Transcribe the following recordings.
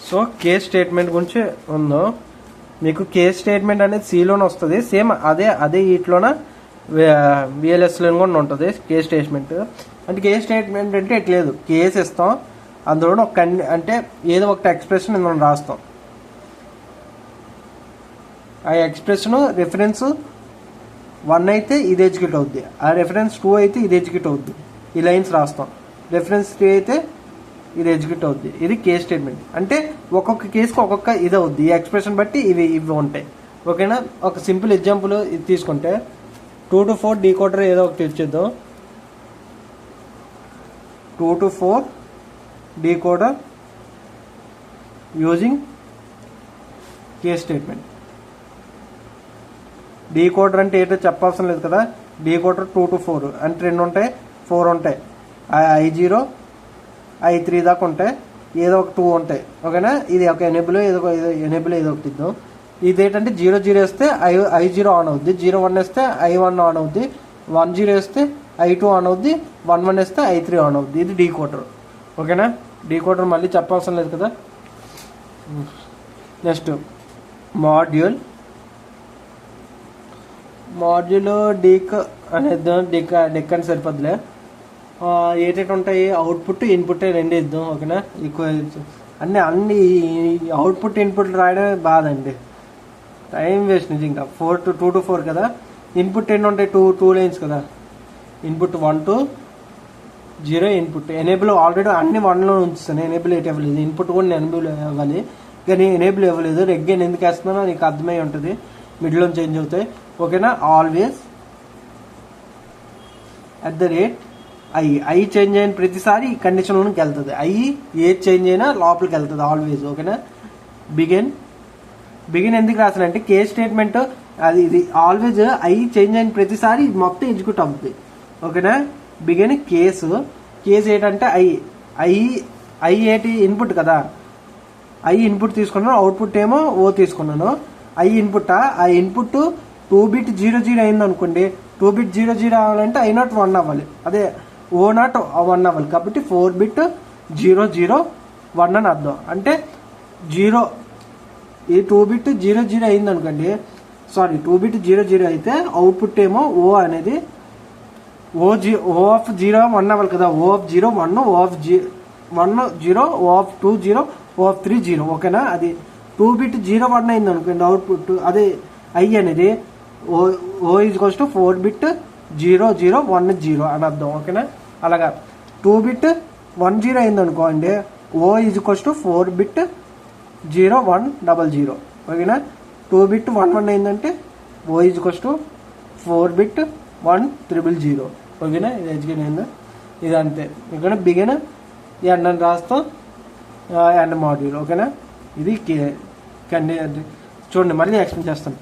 So case statement గురించి ఉందో మీకు కేస్ స్టేట్మెంట్ అనేది సిలోనే వస్తుంది. సేమ్ అదే వీటిలోన విఎల్ఎస్లో కూడా ఉంటుంది కేస్ స్టేట్మెంట్. అంటే కేస్ స్టేట్మెంట్ అంటే ఎట్లేదు, కేసు ఇస్తాం, అందులో ఒక అంటే ఏదో ఒక ఎక్స్ప్రెషన్ మనం రాస్తాం. ఆ ఎక్స్ప్రెషన్ రిఫరెన్స్ 1 అయితే ఇది ఎగ్జిక్యూట్ అవుద్ది, ఆ రిఫరెన్స్ 2 అయితే ఇది ఎగ్జిక్యూట్ అవుద్ది. ఈ లైన్స్ రాస్తాం. రిఫరెన్స్ 3 అయితే ఇది ఎగ్జిక్యూట్ అవుద్ది. ఇది కేస్ స్టేట్మెంట్. అంటే ఒక్కొక్క కేసుకి ఒక్కొక్క ఇది అవుద్ది. ఈ ఎక్స్ప్రెషన్ బట్టి ఇవి ఉంటాయి. ఓకేనా. ఒక సింపుల్ ఎగ్జాంపుల్ ఇది తీసుకుంటే 2 to 4 డీకోడర్ ఏదో ఒకటి ఇచ్చేద్దాం. 2 to 4 decoder using case statement. Decoder అంటే ఏంటో చెప్పాల్సిన లేదు కదా. డీకోడర్ 2 to 4 అంటే 2 ఉంటాయి, 4 ఉంటాయి, I0 I3 దాకా ఉంటాయి, ఏదో ఒక 2 ఉంటాయి. ఓకేనా. ఇది ఒక ఎనేబుల్ ఏదో ఒకటి ఇద్దాం. ఇది ఏంటంటే 0 వేస్తే I0 ఆన్ అవుద్ది, 0 వేస్తే I1 ఆన్ అవుద్ది, 10 వేస్తే I2 ఆన్ అవుద్ది, 11 వేస్తే I3 ఆన్ అవుద్ది. ఇది డీకోడర్. ఓకేనా. డీకోడర్ మళ్ళీ చెప్పాల్సిన లేదు కదా. నెక్స్ట్ మాడ్యూల్ డీక్ అనేది డెక్ అని సరిపోద్దులే. ఏటేటి ఉంటాయి, అవుట్పుట్ ఇన్పుట్ రెండు ఇద్దాం. ఓకేనా. అన్ని అవుట్పుట్ ఇన్పుట్ రాయడమే బాధ అండి, టైం వేస్ట్ నిజంగా. 2 to 4 కదా. ఇన్పుట్ ఎన్ని ఉంటాయి, 2 లైన్స్ కదా. Input 1 to 0 input. Enable already అన్ని 1లో ఉంచుతాను. ఎనేబుల్ ఎయిట్ ఇవ్వలేదు, ఇన్పుట్ కూడా ఎనేబుల్ ఇవ్వాలి కానీ ఎనేబుల్ ఇవ్వలేదు. రెగ్గాన్ ఎందుకు వేస్తున్నానో నీకు అర్థమై ఉంటుంది, మిడిల్లో చేంజ్ అవుతాయి. ఓకేనా. ఆల్వేస్ @ ఐ చేంజ్ అయిన ప్రతిసారి ఈ కండిషన్లోకి వెళ్తుంది. ఏది చేంజ్ అయినా లోపలికి వెళ్తుంది ఆల్వేస్. ఓకేనా. బిగిన్ ఎందుకు రాసానంటే కేస్ స్టేట్మెంట్ ఇది ఆల్వేజ్ చేంజ్ అయిన ప్రతిసారి మొత్తం ఎగ్జిక్యూట్ అవుతుంది. ఓకేనా. బిగిన్ కేసు ఏంటంటే ఏంటి ఇన్పుట్ కదా. ఇన్పుట్ తీసుకున్నాను, అవుట్పుట్ ఏమో ఓ తీసుకున్నాను. ఇన్పుట్ ఆ ఇన్పుట్ 2 bit 0 అయింది అనుకోండి. 2 bit 0 అవ్వాలంటే I0 1 అవ్వాలి, అదే O0 1 అవ్వాలి. కాబట్టి 4 bit 0 1 అని అర్థం. అంటే 0 ఈ 2 bit 0 అయింది అనుకోండి, 2 bit 0 అయితే అవుట్పుట్ ఏమో ఓ అనేది O of 0 1 అవ్వాలి కదా. O of 0 1, O of 1 0, O of 2 0, O of 3 0. ఓకేనా. అది 2 bit 0 1 అయింది అనుకోండి అవుట్పుట్, అదే అనేది O is equals to 4 bit 0 0 1 0 అని అర్థం. ఓకేనా. అలాగా 2 bit 1 0 అయింది అనుకోండి, O is equals to 4 bit 0 1 0 0. ఓకేనా. 2 bit 1 1 అయిందంటే O is equals to 4 bit 1 0 0. ఓకేనా. ఇది ఎడ్యుకేషన్ అయిందా, ఇది అంతే. ఇక్కడ బిగిన్ ఎండ్ అని రాస్తాం, ఎండ్ మాడ్యూల్. ఓకేనా. ఇది చూడండి మళ్ళీ ఎక్స్ప్లెయిన్ చేస్తాను.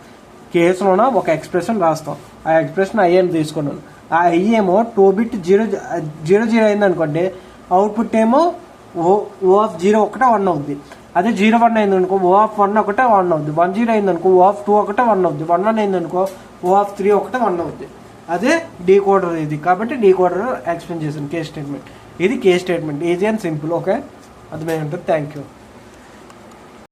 కేసులోన ఒక ఎక్స్ప్రెషన్ రాస్తాం, ఆ ఎక్స్ప్రెషన్ ఐ అని తీసుకున్నాను. ఆ ఐ ఏమో 2 bit 0 అయింది అనుకోండి, అవుట్పుట్ ఏమో O of 0 ఒకటే 1 అవుద్ది. అదే 0 1 అయింది అనుకో O of 1 ఒకటే 1 అవుద్ది. 1 0 అయింది అనుకో O of 2 ఒకటే 1 అవుద్ది. 1 1 అయింది అనుకో O of 3 ఒకటే 1 అవుద్ది. అదే డీకోడర్ ఇది. కాబట్టి డీకోడర్ ఎక్స్ప్లెయిన్ చేశాను కేస్ స్టేట్మెంట్. ఇది case statement, easy and simple. Okay, అర్థమై ఉంటుంది. Thank you.